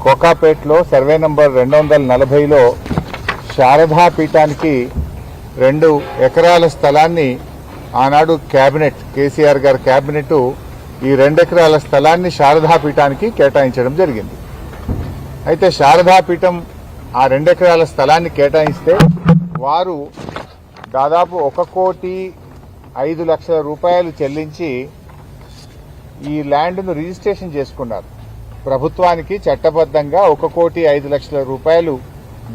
కోకాపేట్లో survey number 240లో Sharada పీఠానికి 2 ఎకరాల స్థలాన్ని ఆనాడు కేబినెట్ కేసీఆర్ గారి కేబినెట్ ఈ 2 ఎకరాల స్థలాన్ని శారదా పీఠానికి కేటాయించడం జరిగింది. అయితే శారదా పీఠం ఆ 2 ఎకరాల స్థలాన్ని కేటాయిస్తే వారు దాదాపు 1,05,00,000 రూపాయలు చెల్లించి ఈ ల్యాండ్ను రిజిస్ట్రేషన్ చేసుకున్నారు. ప్రభుత్వానికి చట్టబద్ధంగా 1,05,00,000 రూపాయలు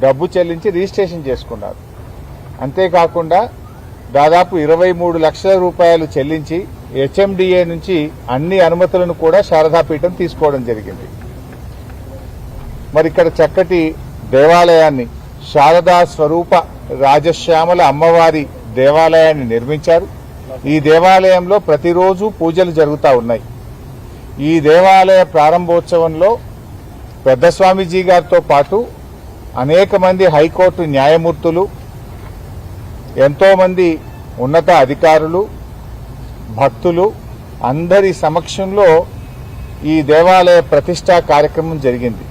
డబ్బు చెల్లించి రిజిస్ట్రేషన్ చేసుకున్నారు. అంతేకాకుండా దాదాపు 23 లక్షల రూపాయలు చెల్లించి హెచ్ఎండిఏ నుంచి అన్ని అనుమతులను కూడా శారదాపీఠం తీసుకోవడం జరిగింది. మరి ఇక్కడ చక్కటి దేవాలయాన్ని శారదా స్వరూప రాజశ్యామల అమ్మవారి దేవాలయాన్ని నిర్మించారు. ఈ దేవాలయంలో ప్రతిరోజు పూజలు జరుగుతూ ఉన్నాయి. ఈ దేవాలయ ప్రారంభోత్సవంలో పెద్ద స్వామీజీ గారితో పాటు అనేక మంది హైకోర్టు న్యాయమూర్తులు, ఎంతో మంది ఉన్నత అధికారులు, భక్తులు అందరి సమక్షంలో ఈ దేవాలయ ప్రతిష్టా కార్యక్రమం జరిగింది.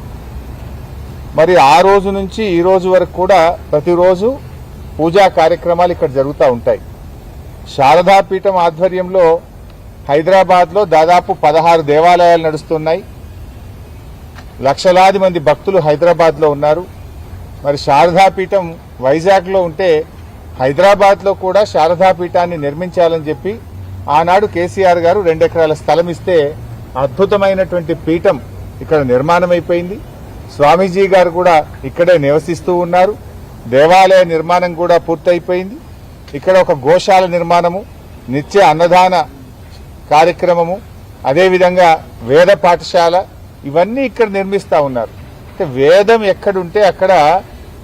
మరి ఆ రోజు నుంచి ఈ రోజు వరకు కూడా ప్రతిరోజు పూజా కార్యక్రమాలు ఇక్కడ జరుగుతూ ఉంటాయి. శారదాపీఠం ఆధ్వర్యంలో హైదరాబాద్లో దాదాపు 16 దేవాలయాలు నడుస్తున్నాయి. లక్షలాది మంది భక్తులు హైదరాబాద్లో ఉన్నారు. మరి శారదాపీఠం వైజాగ్లో ఉంటే హైదరాబాద్లో కూడా శారదాపీఠాన్ని నిర్మించాలని చెప్పి ఆనాడు కేసీఆర్ గారు 2 ఎకరాల స్థలం ఇస్తే అద్భుతమైనటువంటి పీఠం ఇక్కడ నిర్మాణం అయిపోయింది. స్వామీజీ గారు కూడా ఇక్కడే నివసిస్తూ ఉన్నారు. దేవాలయ నిర్మాణం కూడా పూర్తయిపోయింది. ఇక్కడ ఒక గోశాల నిర్మాణము, నిత్య అన్నదాన కార్యక్రమము, అదేవిధంగా వేద పాఠశాల ఇవన్నీ ఇక్కడ నిర్మిస్తూ ఉన్నారు. అంటే వేదం ఎక్కడుంటే అక్కడ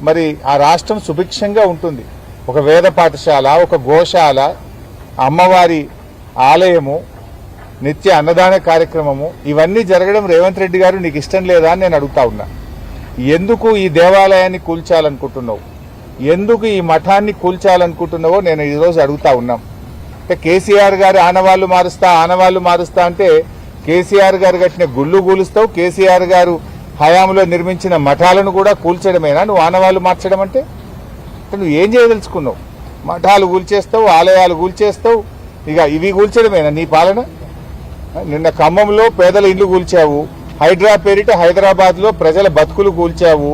మరి ఆ రాష్ట్రం సుభిక్షంగా ఉంటుంది. ఒక వేద పాఠశాల, ఒక గోశాల, అమ్మవారి ఆలయము, నిత్య అన్నదాన కార్యక్రమము ఇవన్నీ జరగడం రేవంత్ రెడ్డి గారు నీకు ఇష్టం లేదా అని నేను అడుగుతా ఉన్నా. ఎందుకు ఈ దేవాలయాన్ని కూల్చాలనుకుంటున్నావు, ఎందుకు ఈ మఠాన్ని కూల్చాలనుకుంటున్నావో నేను ఈరోజు అడుగుతా ఉన్నాం. అంటే కేసీఆర్ గారు ఆనవాళ్లు మారుస్తా అంటే కేసీఆర్ గారు కట్టిన గుళ్ళు కూలుస్తావు, కేసీఆర్ గారు హయాంలో నిర్మించిన మఠాలను కూడా కూల్చడమేనా నువ్వు ఆనవాళ్లు మార్చడం అంటే? నువ్వు ఏం చేయదలుచుకున్నావు? మఠాలు కూల్చేస్తావు, ఆలయాలు కూల్చేస్తావు, ఇక ఇవి కూల్చడమేనా నీ పాలన? నిన్న ఖమ్మంలో పేదల ఇల్లు కూల్చావు, హైడ్రా పేరిట హైదరాబాద్లో ప్రజల బతుకులు కూల్చావు.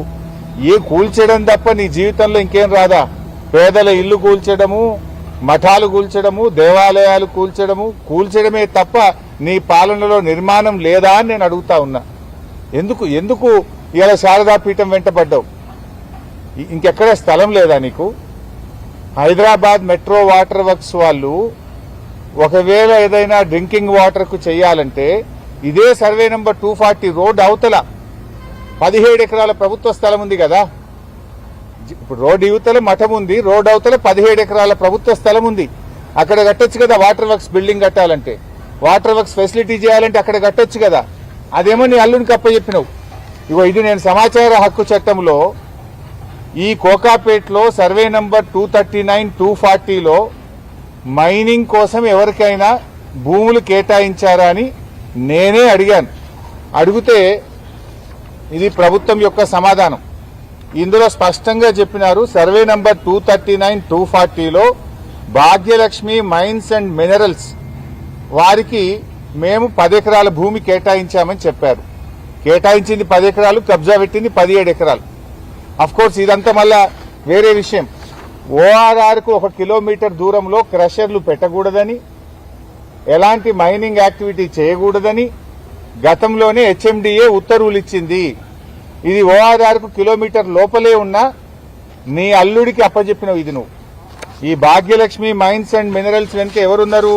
ఏ కూల్చడం తప్ప నీ జీవితంలో ఇంకేం రాదా? పేదల ఇల్లు కూల్చడము, మఠాలు కూల్చడము, దేవాలయాలు కూల్చడమే తప్ప నీ పాలనలో నిర్మాణం లేదా అని నేను అడుగుతా ఉన్నా. ఎందుకు ఇలా శారదాపీఠం వెంటబడ్డావు? ఇంకెక్కడ స్థలం లేదా నీకు? హైదరాబాద్ మెట్రో వాటర్ వర్క్స్ వాళ్ళు ఒకవేళ ఏదైనా డ్రింకింగ్ వాటర్కు చేయాలంటే ఇదే సర్వే నంబర్ 240 రోడ్ అవతల 17 ఎకరాల ప్రభుత్వ స్థలం ఉంది కదా. ఇప్పుడు రోడ్ యువతల మఠం ఉంది, రోడ్ అవతల 17 ఎకరాల ప్రభుత్వ స్థలం ఉంది. అక్కడ కట్టొచ్చు కదా. వాటర్ వర్క్స్ బిల్డింగ్ కట్టాలంటే, వాటర్ వర్క్స్ ఫెసిలిటీ చేయాలంటే అక్కడ కట్టొచ్చు కదా. అదేమో నీ అల్లునికి అప్పచెప్పినావు. ఇగో ఇది నేను సమాచార హక్కు చట్టంలో ఈ కోకాపేట్లో సర్వే నంబర్ 239, 240లో మైనింగ్ కోసం ఎవరికైనా భూములు కేటాయించారా అని నేనే అడిగాను. అడిగితే ఇది ప్రభుత్వం యొక్క సమాధానం. ఇందులో స్పష్టంగా చెప్పినారు, సర్వే నంబర్ 239, 240లో భాగ్యలక్ష్మి మైన్స్ అండ్ మినరల్స్ వారికి మేము 10 ఎకరాల భూమి కేటాయించామని చెప్పారు. కేటాయించింది 10 ఎకరాలు, కబ్జా పెట్టింది 17 ఎకరాలు. అఫ్కోర్స్ ఇదంతా మళ్ళా వేరే విషయం. ఓఆర్ఆర్కు 1 కిలోమీటర్ దూరంలో క్రషర్లు పెట్టకూడదని, ఎలాంటి మైనింగ్ యాక్టివిటీ చేయకూడదని గతంలోనే హెచ్ఎండిఏ ఉత్తర్వులు ఇచ్చింది. ఇది ఓఆర్ఆర్కు కిలోమీటర్ లోపలే ఉన్నా నీ అల్లుడికి అప్పచెప్పినవు. ఇది నువ్వు ఈ భాగ్యలక్ష్మి మైన్స్ అండ్ మినరల్స్ వెనుక ఎవరున్నారు?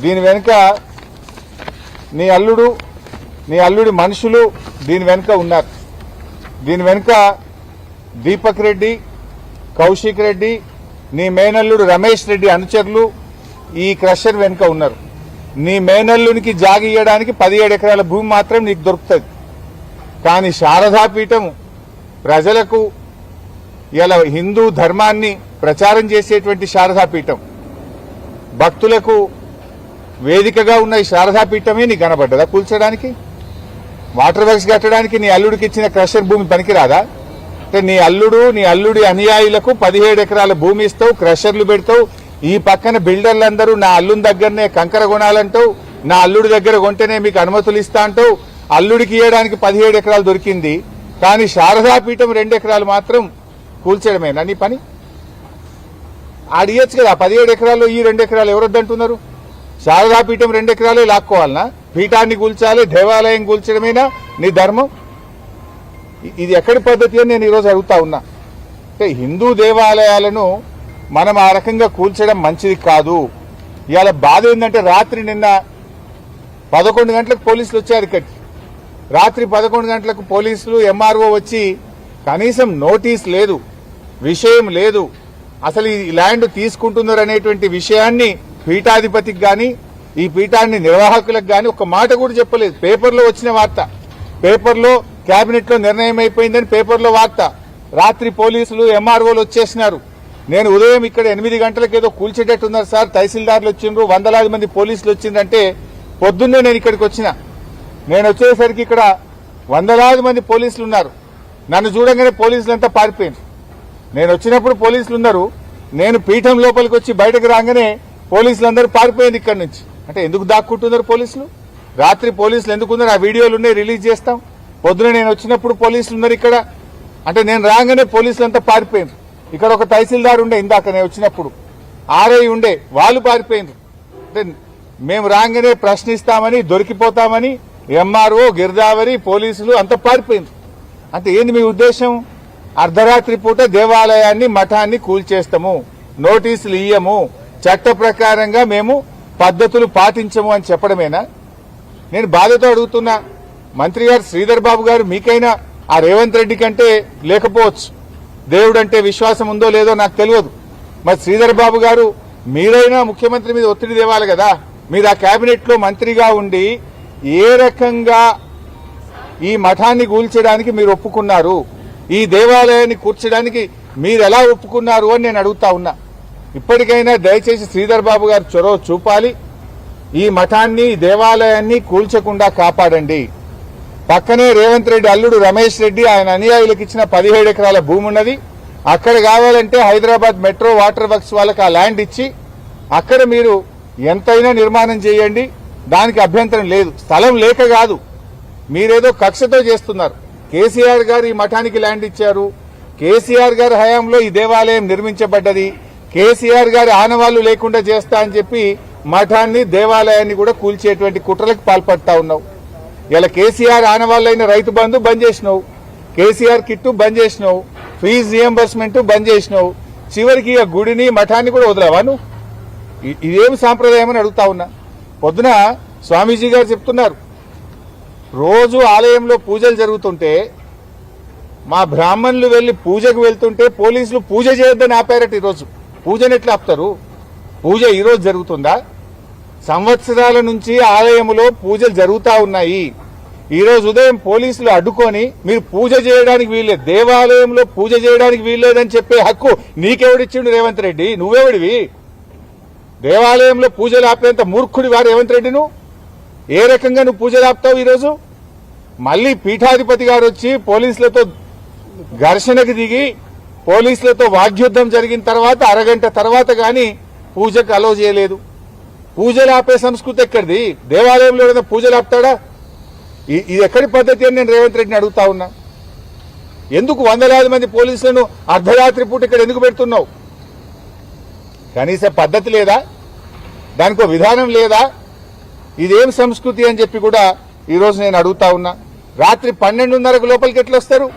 దీని వెనుక నీ అల్లుడి మనుషులు దీని వెనుక ఉన్నారు. దీని వెనుక దీపక్ రెడ్డి, కౌశిక్ రెడ్డి, నీ మేనల్లుడు రమేష్ రెడ్డి అనుచరులు ఈ క్రషర్ వెనుక ఉన్నారు. నీ మేనల్లునికి జాగి ఇయ్యడానికి 17 ఎకరాల భూమి మాత్రం నీకు దొరుకుతుంది. కానీ శారదాపీఠం ప్రజలకు ఇలా హిందూ ధర్మాన్ని ప్రచారం చేసేటువంటి శారదాపీఠం, భక్తులకు వేదికగా ఉన్న ఈ శారదాపీఠమే నీకు కనబడ్డదా కూల్చడానికి? వాటర్ వర్క్స్ కట్టడానికి నీ అల్లుడికి ఇచ్చిన క్రషర్ భూమి పనికిరాదా? అంటే నీ అల్లుడి అనుయాయులకు 17 ఎకరాల భూమి ఇస్తావు, క్రషర్లు పెడతావు. ఈ పక్కన బిల్డర్లందరూ నా అల్లుని దగ్గరనే కంకర కొనాలంటావు, నా అల్లుడి దగ్గర కొంటేనే మీకు అనుమతులు ఇస్తా అంటావు. అల్లుడికి ఇవ్వడానికి 17 ఎకరాలు దొరికింది, కానీ శారదాపీఠం 2 ఎకరాలు మాత్రం కూల్చడమేనా నీ పని? ఆడియచ్చు కదా 17 ఎకరాల్లో ఈ 2 ఎకరాలు ఎవరొద్దంటున్నారు? శారదాపీఠం 2 ఎకరాలే లాక్కోవాలనా? పీఠాన్ని కూల్చాలి, దేవాలయం కూల్చడమేనా నీ ధర్మం? ఇది ఎక్కడి పద్ధతి అని నేను ఈరోజు అడుగుతా ఉన్నా. అంటే హిందూ దేవాలయాలను మనం ఆ రకంగా కూల్చడం మంచిది కాదు. ఇవాళ బాధ ఏంటంటే రాత్రి నిన్న 11 గంటలకు పోలీసులు వచ్చారు ఇక్కడికి. రాత్రి 11 గంటలకు పోలీసులు ఎంఆర్ఓ వచ్చి కనీసం నోటీస్ లేదు, విషయం లేదు, అసలు ఈ ల్యాండ్ తీసుకుంటున్నారు అనేటువంటి విషయాన్ని పీఠాధిపతికి గాని ఈ పీఠాన్ని నిర్వాహకులకు గాని ఒక మాట కూడా చెప్పలేదు. పేపర్లో వచ్చిన వార్త, పేపర్లో కేబినెట్ లో నిర్ణయం అయిపోయిందని పేపర్లో వార్త. రాత్రి పోలీసులు ఎంఆర్ఓలు వచ్చేసినారు. నేను ఉదయం ఇక్కడ 8 గంటలకు ఏదో కూల్చేటట్టున్నారు సార్, తహసీల్దార్లు వచ్చిండ్రు, వందలాది మంది పోలీసులు వచ్చిందంటే పొద్దున్నే నేను ఇక్కడికి వచ్చిన. నేను వచ్చేసరికి ఇక్కడ వందలాది మంది పోలీసులు ఉన్నారు. నన్ను చూడంగానే పోలీసులంతా పారిపోయింది. నేను వచ్చినప్పుడు పోలీసులు ఉన్నారు, నేను పీఠం లోపలికి వచ్చి బయటకు రాగానే పోలీసులందరూ పారిపోయింది ఇక్కడి నుంచి. అంటే ఎందుకు దాక్కుంటున్నారు పోలీసులు? రాత్రి పోలీసులు ఎందుకున్నారు? ఆ వీడియోలు ఉన్నాయి, రిలీజ్ చేస్తాం. పొద్దున నేను వచ్చినప్పుడు పోలీసులు ఉన్నారు ఇక్కడ. అంటే నేను రాగానే పోలీసులంతా పారిపోయింది. ఇక్కడ ఒక తహసీల్దార్ ఉండే ఇందాక నేను వచ్చినప్పుడు, ఆర్ఐ ఉండే, వాళ్ళు పారిపోయింది. అంటే మేము రాగానే ప్రశ్నిస్తామని, దొరికిపోతామని ఎంఆర్ఓ, గిరిదావరి, పోలీసులు అంతా పారిపోయింది. అంటే ఏంది మీ ఉద్దేశం? అర్ధరాత్రి పూట దేవాలయాన్ని, మఠాన్ని కూల్చేస్తాము, నోటీసులు ఇయ్యము, చట్ట ప్రకారంగా మేము పద్ధతులు పాటించము అని చెప్పడమేనా? నేను బాధతో అడుగుతున్నా, మంత్రి గారు శ్రీధర్ బాబు గారు, మీకైనా ఆ రేవంత్ రెడ్డి కంటే లేకపోవచ్చు, దేవుడు అంటే విశ్వాసం ఉందో లేదో నాకు తెలియదు. మరి శ్రీధర్ బాబు గారు మీరైనా ముఖ్యమంత్రి మీద ఒత్తిడి తేవాలి కదా. మీరు ఆ కేబినెట్ లో మంత్రిగా ఉండి ఏ రకంగా ఈ మఠాన్ని కూల్చడానికి మీరు ఒప్పుకున్నారు, ఈ దేవాలయాన్ని కూర్చడానికి మీరు ఎలా ఒప్పుకున్నారు అని నేను అడుగుతా ఉన్నా. ఇప్పటికైనా దయచేసి శ్రీధర్ బాబు గారు చొరవ చూపాలి, ఈ మఠాన్ని, దేవాలయాన్ని కూల్చకుండా కాపాడండి. పక్కనే రేవంత్ రెడ్డి అల్లుడు రమేష్ రెడ్డి ఆయన అనుయాయులకు ఇచ్చిన 17 ఎకరాల భూమి ఉన్నది. అక్కడ కావాలంటే హైదరాబాద్ మెట్రో వాటర్ వర్క్స్ వాళ్ళకి ఆ ల్యాండ్ ఇచ్చి అక్కడ మీరు ఎంతైనా నిర్మాణం చేయండి, దానికి అభ్యంతరం లేదు. స్థలం లేక కాదు, మీరేదో కక్షతో చేస్తున్నారు. కేసీఆర్ గారు ఈ మఠానికి ల్యాండ్ ఇచ్చారు, కేసీఆర్ గారి హయాంలో ఈ దేవాలయం నిర్మించబడ్డది, కేసీఆర్ గారి ఆనవాళ్లు లేకుండా చేస్తా అని చెప్పి మఠాన్ని, దేవాలయాన్ని కూడా కూల్చేటువంటి కుట్రలకు పాల్పడతా ఉన్నావు. ఇలా కేసీఆర్ ఆనవాళ్ళైన రైతు బంధు బంద్ చేసినావు, కేసీఆర్ కిట్టు బంద్ చేసినావు, ఫీజు రియంబర్స్మెంట్ బంద్ చేసినావు, చివరికి ఆ గుడిని, మఠాన్ని కూడా వదలవా నువ్వు? ఇదేం సాంప్రదాయం అని అడుగుతా ఉన్నా. పొద్దున స్వామీజీ గారు చెప్తున్నారు, రోజు ఆలయంలో పూజలు జరుగుతుంటే మా బ్రాహ్మణులు వెళ్లి పూజకు వెళ్తుంటే పోలీసులు పూజ చేయొద్దని ఆపారట. ఈరోజు పూజను ఎట్లా ఆపుతారు? పూజ ఈరోజు జరుగుతుందా? సంవత్సరాల నుంచి ఆలయంలో పూజలు జరుగుతా ఉన్నాయి. ఈ రోజు ఉదయం పోలీసులు అడ్డుకొని మీరు పూజ చేయడానికి వీల్లేదు, దేవాలయంలో పూజ చేయడానికి వీల్లేదని చెప్పే హక్కు నీకెవడిచ్చిండు రేవంత్ రెడ్డి? నువ్వెవడివి? దేవాలయంలో పూజలు ఆపేంత మూర్ఖుడి వారు రేవంత్ రెడ్డి. నువ్వు ఏ రకంగా నువ్వు పూజలు ఆపుతావు? ఈరోజు మళ్లీ పీఠాధిపతి గారు వచ్చి పోలీసులతో ఘర్షణకు దిగి పోలీసులతో వాగ్యుద్ధం జరిగిన తర్వాత అరగంట తర్వాత గాని పూజకు అలో చేయలేదు. పూజలు ఆపే సంస్కృతి ఎక్కడిది? దేవాలయంలో ఏదైనా పూజలు ఆపుతాడా? ఇది ఎక్కడి పద్ధతి అని నేను రేవంత్ రెడ్డిని అడుగుతా ఉన్నా. ఎందుకు వందలాది మంది పోలీసులను అర్ధరాత్రి పూట ఇక్కడ ఎందుకు పెడుతున్నావు? కనీస పద్ధతి లేదా? దానికో విధానం లేదా? ఇదేం సంస్కృతి అని చెప్పి కూడా ఈరోజు నేను అడుగుతా ఉన్నా. రాత్రి 12:30కు లోపలికి ఎట్లా వస్తారు?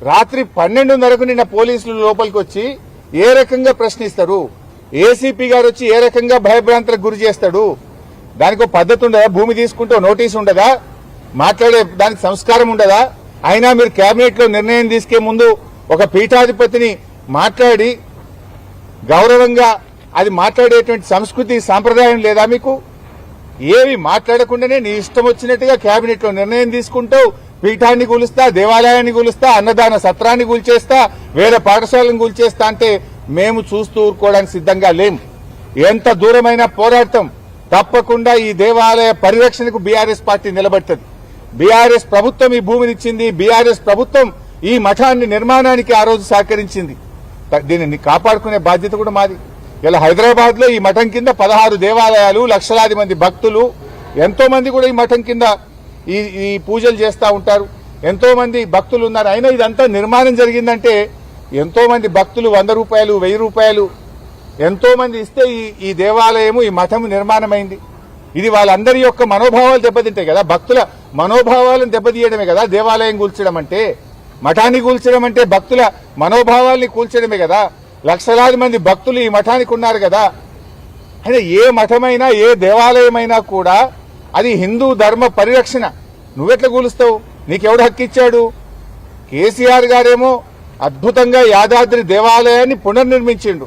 రాత్రి 12:30కు నిన్న పోలీసులు లోపలికి వచ్చి ఏ రకంగా ప్రశ్నిస్తారు? ఏసీపీ గారు వచ్చి ఏ రకంగా భయభ్రాంతులకు గురి చేస్తాడు? దానికో పద్ధతి ఉండదా? భూమి తీసుకుంటే నోటీసు ఉండదా? మాట్లాడే దానికి సంస్కారం ఉండదా? అయినా మీరు కేబినెట్ లో నిర్ణయం తీసుకే ముందు ఒక పీఠాధిపతిని మాట్లాడి గౌరవంగా అది మాట్లాడేటువంటి సంస్కృతి, సాంప్రదాయం లేదా మీకు? ఏవి మాట్లాడకుండానే నీ ఇష్టం వచ్చినట్టుగా కేబినెట్ లో నిర్ణయం తీసుకుంటావు. పీఠాన్ని కూలుస్తా, దేవాలయాన్ని కూలుస్తా, అన్నదాన సత్రాన్ని కూల్చేస్తా, వేరే పాఠశాలను కూల్చేస్తా అంటే మేము చూస్తూ ఊరుకోవడానికి సిద్ధంగా లేం. ఎంత దూరమైన పోరాటం తప్పకుండా ఈ దేవాలయ పరిరక్షణకు బీఆర్ఎస్ పార్టీ నిలబడుతుంది. బీఆర్ఎస్ ప్రభుత్వం ఈ భూమిని ఇచ్చింది. బీఆర్ఎస్ ప్రభుత్వం ఈ మఠాన్ని నిర్మాణానికి ఆ రోజు సహకరించింది. దీనిని కాపాడుకునే బాధ్యత కూడా మాది. ఇలా హైదరాబాద్ లో ఈ మఠం కింద 16 దేవాలయాలు, లక్షలాది మంది భక్తులు, ఎంతో మంది కూడా ఈ మఠం కింద ఈ పూజలు చేస్తూ ఉంటారు. ఎంతో మంది భక్తులు ఉన్నారు. అయినా ఇదంతా నిర్మాణం జరిగిందంటే ఎంతో మంది భక్తులు 100 రూపాయలు, 1000 రూపాయలు ఎంతో మంది ఇస్తే ఈ దేవాలయము, ఈ మఠం నిర్మాణమైంది. ఇది వాళ్ళందరి యొక్క మనోభావాలు దెబ్బతింటాయి కదా. భక్తుల మనోభావాలను దెబ్బతీయడమే కదా దేవాలయం కూల్చడం అంటే. మఠాన్ని కూల్చడం అంటే భక్తుల మనోభావాల్ని కూల్చడమే కదా. లక్షలాది మంది భక్తులు ఈ మఠానికి ఉన్నారు కదా. అంటే ఏ మఠమైనా, ఏ దేవాలయమైనా కూడా అది హిందూ ధర్మ పరిరక్షణ. నువ్వెట్లా కూలుస్తావు? నీకెవడు హక్కు ఇచ్చాడు? కేసీఆర్ గారేమో అద్భుతంగా యాదాద్రి దేవాలయాన్ని పునర్నిర్మించిండు.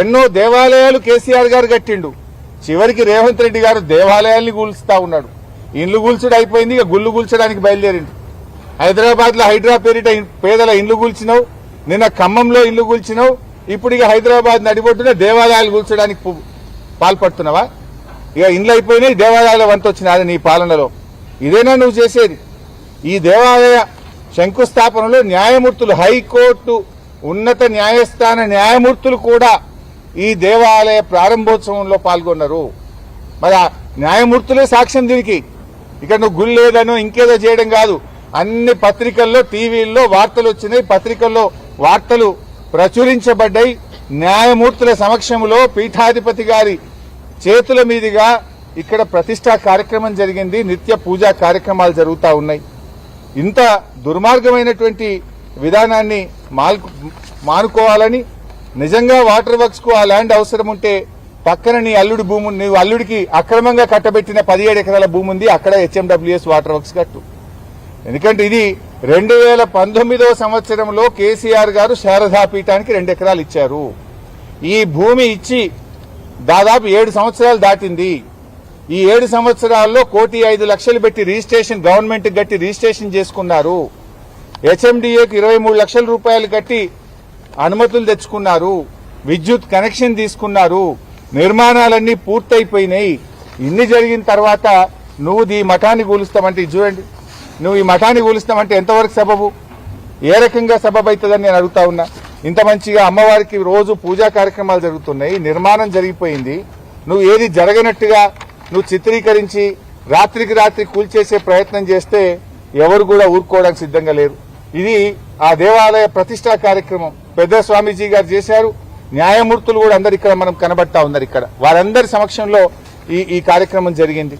ఎన్నో దేవాలయాలు కేసీఆర్ గారు కట్టిండు. చివరికి రేవంత్ రెడ్డి గారు దేవాలయాల్ని కూల్స్తా ఉన్నాడు. ఇండ్లు కూల్చుడు అయిపోయింది, ఇక గుళ్ళు కూల్చడానికి బయలుదేరిండు. హైదరాబాద్ లో హైడ్రా పేరిట పేదల ఇండ్లు కూల్చినావు, నిన్న ఖమ్మంలో ఇల్లు కూల్చినావు, ఇప్పుడు ఇక హైదరాబాద్ నడిబొడ్డున దేవాలయాలు కూల్చడానికి పాల్పడుతున్నావా? ఇక ఇండ్లు అయిపోయినాయి, దేవాలయాల వంత వచ్చినాది నీ పాలనలో. ఇదేనా నువ్వు చేసేది? ఈ దేవాలయ శంకుస్థాపనలో న్యాయమూర్తులు, హైకోర్టు ఉన్నత న్యాయస్థాన న్యాయమూర్తులు కూడా ఈ దేవాలయ ప్రారంభోత్సవంలో పాల్గొన్నారు. మరి ఆ న్యాయమూర్తులే సాక్ష్యం దీనికి. ఇక్కడ నువ్వు గుళ్ళు లేదనో ఇంకేదో చేయడం కాదు. అన్ని పత్రికల్లో, టీవీల్లో వార్తలు వచ్చినాయి, పత్రికల్లో వార్తలు ప్రచురించబడ్డాయి. న్యాయమూర్తుల సమక్షంలో పీఠాధిపతి గారి చేతుల మీదుగా ఇక్కడ ప్రతిష్టా కార్యక్రమం జరిగింది. నిత్య పూజా కార్యక్రమాలు జరుగుతూ ఉన్నాయి. ఇంత దుర్మార్గమైనటువంటి విధానాన్ని మానుకోవాలని, నిజంగా వాటర్ వర్క్స్ కు ఆ ల్యాండ్ అవసరం ఉంటే పక్కన నీ అల్లుడి భూమి, నీవు అల్లుడికి అక్రమంగా కట్టబెట్టిన 17 ఎకరాల భూమి ఉంది, అక్కడ హెచ్ఎండబ్ల్యూఎస్ వాటర్ వర్క్స్ కట్టు. ఎందుకంటే ఇది 2019వ సంవత్సరంలో కేసీఆర్ గారు శారదా పీఠానికి 2 ఎకరాలు ఇచ్చారు. ఈ భూమి ఇచ్చి దాదాపు 7 సంవత్సరాలు దాటింది. ఈ 7 సంవత్సరాల్లో 1,05,00,000 పెట్టి రిజిస్ట్రేషన్, గవర్నమెంట్ కట్టి రిజిస్ట్రేషన్ చేసుకున్నారు. హెచ్ఎండిఏకు 23 లక్షల రూపాయలు కట్టి అనుమతులు తెచ్చుకున్నారు. విద్యుత్ కనెక్షన్ తీసుకున్నారు. నిర్మాణాలన్నీ పూర్తయిపోయినాయి. ఇన్ని జరిగిన తర్వాత నువ్వు ఈ మఠాన్ని కూలుస్తామంటే, చూడండి, నువ్వు ఈ మఠాన్ని కూలుస్తామంటే ఎంతవరకు సబబు, ఏ రకంగా సబబు అవుతుందని నేను అడుగుతా ఉన్నా. ఇంత మంచిగా అమ్మవారికి రోజు పూజా కార్యక్రమాలు జరుగుతున్నాయి, నిర్మాణం జరిగిపోయింది. నువ్వు ఏది జరగనట్టుగా నువ్వు చిత్రీకరించి రాత్రికి రాత్రి కూల్చేసే ప్రయత్నం చేస్తే ఎవరు కూడా ఊరుకోవడానికి సిద్ధంగా లేరు. ఇది ఆ దేవాలయ ప్రతిష్టా కార్యక్రమం పెద్ద స్వామీజీ గారు చేశారు. న్యాయమూర్తులు కూడా అందరు ఇక్కడ మనం కనబడతా ఉన్నారు. ఇక్కడ వారందరి సమక్షంలో ఈ కార్యక్రమం జరిగింది.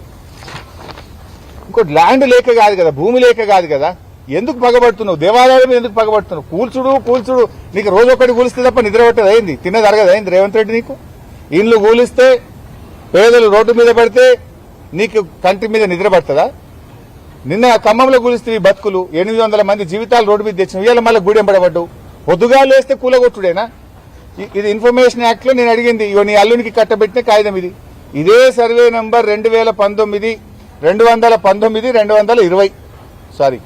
ఇంకోటి, ల్యాండ్ లేక కాదు కదా, భూమి లేక కాదు కదా. ఎందుకు పగబడుతున్నావు? దేవాలయాల మీద ఎందుకు పగబడుతున్నావు? కూల్చుడు నీకు రోజు ఒకటి కూలిస్తే తప్ప నిద్ర పట్టదు అయింది, తిన్నది అరగదు అయింది రేవంత్ రెడ్డి నీకు. ఇండ్లు కూలిస్తే, పేదలు రోడ్డు మీద పడితే నీకు కంటి మీద నిద్ర పడుతుందా? నిన్న ఖమ్మంలో కూలిస్తే ఈ బతుకులు 800 మంది జీవితాలు రోడ్డు మీద తెచ్చిన, ఇవాళ మళ్ళీ గూడెం పడబడ్డావు. పొద్దుగా లేస్తే కూలగొట్టుడేనా? ఇది ఇన్ఫర్మేషన్ యాక్ట్ లో నేను అడిగింది. ఇగో నీ అల్లునికి కట్టబెట్టిన కాగితం ఇది. ఇదే సర్వే నంబర్ 2019, 219, 220 సారీ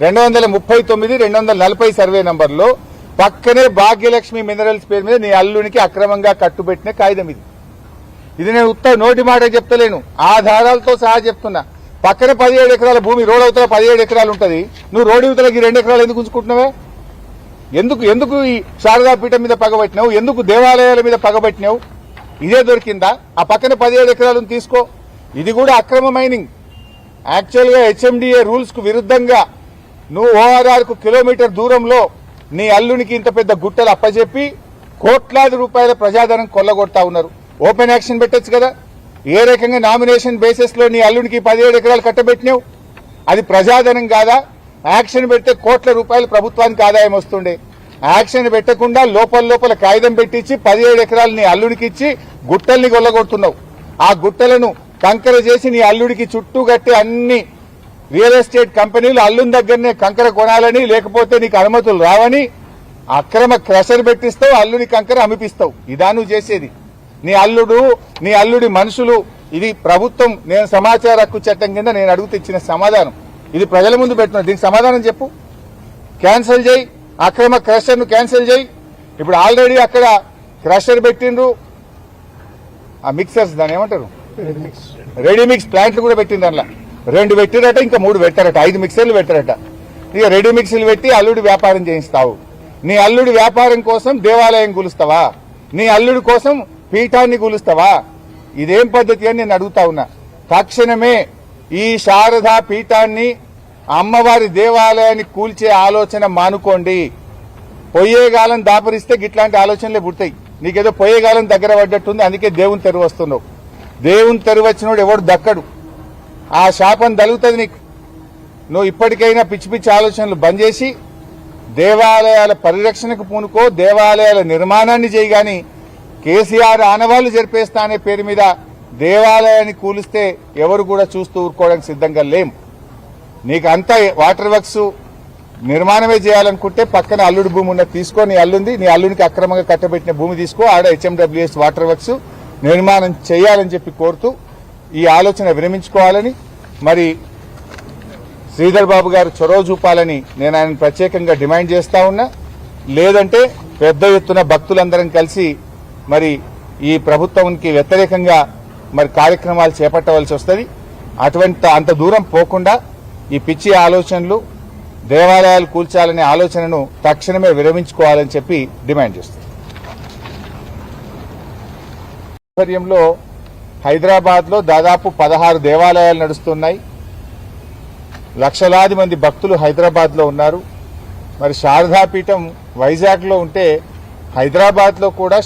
239, 240 సర్వే నంబర్లో పక్కనే భాగ్యలక్ష్మి మినరల్స్ పేరు మీద నీ అల్లునికి అక్రమంగా కట్టుబెట్టిన కాగితం ఇది. ఇది నేను నోటి మాట చెప్తలేను, ఆధారాలతో సహా చెప్తున్నా. పక్కన 17 ఎకరాల భూమి, రోడ్ అవతల 17 ఎకరాలు ఉంటుంది. నువ్వు రోడ్డు అవతలకి 2 ఎకరాలు ఎందుకు ఉంచుకుంటున్నావే? ఎందుకు ఈ శారదా పీఠం మీద పగబట్టినావు? ఎందుకు దేవాలయాల మీద పగబట్టినావు? ఇదే దొరికిందా? ఆ పక్కన 17 ఎకరాలను తీసుకో. ఇది కూడా అక్రమ మైనింగ్. యాక్చువల్ గా హెచ్ఎండిఏ రూల్స్ కు విరుద్ధంగా నువ్వు ఓఆర్ఆర్ కు కిలోమీటర్ దూరంలో నీ అల్లునికి ఇంత పెద్ద గుట్టలు అప్పచెప్పి కోట్లాది రూపాయల ప్రజాధనం కొల్లగొడతా ఉన్నారు. ఓపెన్ యాక్షన్ పెట్టొచ్చు కదా. ఏ రకంగా నామినేషన్ బేసిస్ లో నీ అల్లునికి 17 ఎకరాలు కట్టబెట్టినావు? అది ప్రజాధనం కాదా? యాక్షన్ పెడితే కోట్ల రూపాయలు ప్రభుత్వానికి ఆదాయం వస్తుండే. యాక్షన్ పెట్టకుండా లోపల కాగితం పెట్టించి 17 ఎకరాలు నీ అల్లుడికి ఇచ్చి గుట్టల్ని కొల్లగొడుతున్నావు. ఆ గుట్టలను కంకర చేసి నీ అల్లుడికి చుట్టూ కట్టి అన్ని రియల్ ఎస్టేట్ కంపెనీలు అల్లుని దగ్గరనే కంకర కొనాలని, లేకపోతే నీకు అనుమతులు రావని అక్రమ క్రషర్ పెట్టిస్తావు, అల్లుని కంకర అమిపిస్తావు. ఇదా నువ్వు చేసేది? నీ అల్లుడి మనుషులు. ఇది ప్రభుత్వం, నేను సమాచార హక్కు చట్టం కింద నేను అడుగుతూ ఇచ్చిన సమాధానం. ఇది ప్రజల ముందు పెట్టుకున్నా. దీనికి సమాధానం చెప్పు. క్యాన్సిల్ చేయి, అక్రమ క్రషర్ ను క్యాన్సిల్ చేయి. ఇప్పుడు ఆల్రెడీ అక్కడ క్రషర్ పెట్టిండ్రు, ఆ మిక్సర్స్ దాని ఏమంటారు, రెడీ మిక్స్ ప్లాంట్లు కూడా పెట్టిండ్రు. అందులో 2 పెట్టిరట, ఇంకా 3 పెట్టారట, 5 మిక్సర్లు పెట్టారట. ఇక రెడీ మిక్సీలు పెట్టి అల్లుడి వ్యాపారం చేయిస్తావు. నీ అల్లుడి వ్యాపారం కోసం దేవాలయం కూలుస్తావా? నీ అల్లుడి కోసం పీఠాన్ని కూలుస్తావా? ఇదేం పద్ధతి అని నేను అడుగుతా ఉన్నా. తక్షణమే ఈ శారదా పీఠాన్ని, అమ్మవారి దేవాలయాన్ని కూల్చే ఆలోచన మానుకోండి. పొయ్యేగాలం దాపరిస్తే గిట్లాంటి ఆలోచనలే పుడతాయి. నీకేదో పొయ్యేగాలం దగ్గర పడ్డట్టుంది, అందుకే దేవుని తెరువు వస్తున్నావు. దేవుని తెరువు వచ్చినోడు ఎవడు దక్కడు. ఆ శాపం తగులుతుంది నీకు. నువ్వు ఇప్పటికైనా పిచ్చి పిచ్చి ఆలోచనలు బంద్ చేసి దేవాలయాల పరిరక్షణకు పూనుకో, దేవాలయాల నిర్మాణాన్ని చేయి. గాని కేసీఆర్ ఆనవాళ్లు జరిపేస్తా అనే పేరు మీద దేవాలయాన్ని కూలిస్తే ఎవరు కూడా చూస్తూ ఊరుకోవడానికి సిద్ధంగా లేం. నీకు అంతా వాటర్ వర్క్స్ నిర్మాణమే చేయాలనుకుంటే పక్కన అల్లుడి భూమి ఉన్న తీసుకో. నీ అల్లుంది, నీ అల్లునికి అక్రమంగా కట్టబెట్టిన భూమి తీసుకో, ఆడ హెచ్ఎండబ్ల్యూఎస్ వాటర్ వర్క్స్ నిర్మాణం చేయాలని చెప్పి కోరుతూ ఈ ఆలోచన విరమించుకోవాలని, మరి శ్రీధర్ బాబు గారు చొరవ చూపాలని నేను ఆయన ప్రత్యేకంగా డిమాండ్ చేస్తా ఉన్నా. లేదంటే పెద్ద ఎత్తున భక్తులందరం కలిసి మరి ఈ ప్రభుత్వానికి వ్యతిరేకంగా మరి కార్యక్రమాలు చేపట్టవలసి వస్తుంది. అంత దూరం పోకుండా ఈ పిచ్చి ఆలోచనలు, దేవాలయాలు కూల్చాలనే ఆలోచనను తక్షణమే విరమించుకోవాలని చెప్పి డిమాండ్ చేస్తుంది. ఆధ్వర్యంలో హైదరాబాద్ లో దాదాపు 16 దేవాలయాలు నడుస్తున్నాయి. లక్షలాది మంది భక్తులు హైదరాబాద్ లో ఉన్నారు. మరి శారదాపీఠం వైజాగ్ లో ఉంటే హైదరాబాద్ లో కూడా